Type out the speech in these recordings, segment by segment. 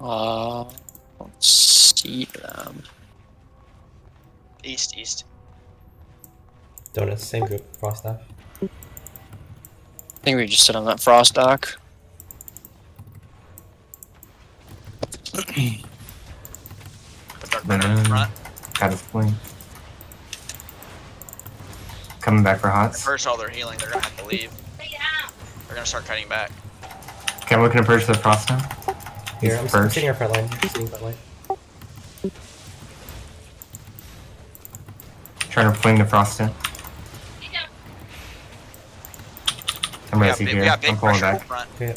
Don't see them. East. Donuts, same group, Frost staff. I think we just sit on that frost dock. The dark matter in the front. Got his point. Coming back for hots. First, all their healing, they're gonna have to leave. They're gonna start cutting back. Okay, I'm looking to purge the frost now. Here, I'm first. sitting our front line. Sitting front line. Trying to fling the frost in. I'm We resi here. got big I'm pulling pressure in back. front. Okay.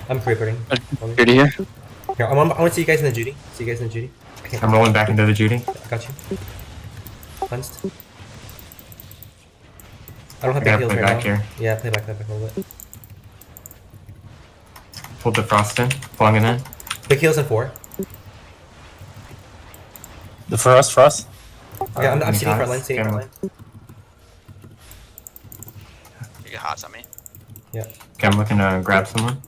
I'm pre-putting. Good here. Here, I want to see you guys in the Judy. See you guys in the Judy. Okay. I'm rolling back into the Judy. I got you. Cleansed. I don't have I big gotta heals play right back now. here. Yeah, play back a little bit. Pulled the frost in. Flung it in. Big heals in 4. The frost. Yeah, I'm Any sitting front hots? line, sitting Okay, front line. You get hots on me. Yeah. Okay, I'm looking to grab someone.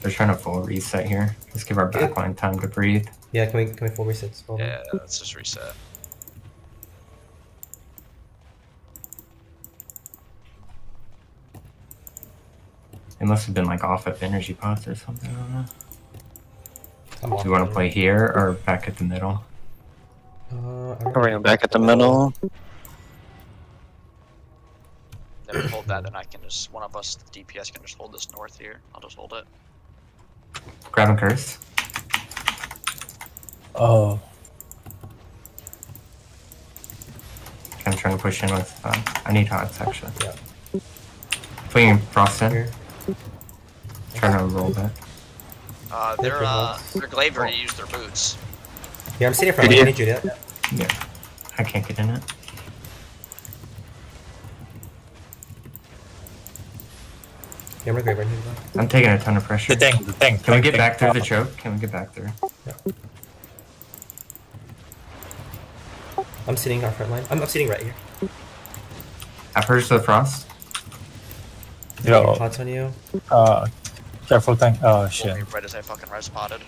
They're trying to full reset here. Just give our backline time to breathe. Yeah, can we full reset spell? Yeah, let's just reset. It must have been like off of energy pots or something. I don't know. I'm Do off you want to already. play here or back at the middle? I'm Bring them back at the middle. Then we hold that, then I can just, one of us, the DPS, can just hold this north here. I'll just hold it. Grab and curse. Oh, I'm trying to push in with. I need hots actually. Yeah. Putting frost in. Here. Trying to roll that. Their glaive already used their boots. Yeah, I'm sitting front line. I need you to do that. Yeah. I can't get in it. Yeah, I'm gonna grab right here. I'm taking a ton of pressure. the tank. Can we get back through the choke? Can we get back through? I'm sitting our front line. I'm sitting right here. I purged the frost. Yo, Pots on you. careful tank. Oh Hold shit. me right as I fucking res spotted.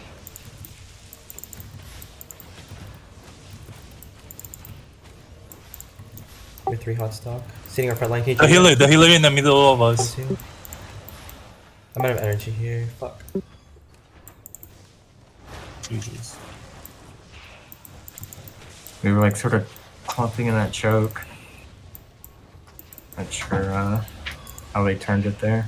We're 3 hot stock. Sitting our front line. Can you The healer in the middle of us. I'm out of energy here. Fuck. GG's. We were like sort of clumping in that choke. Not sure how they turned it there.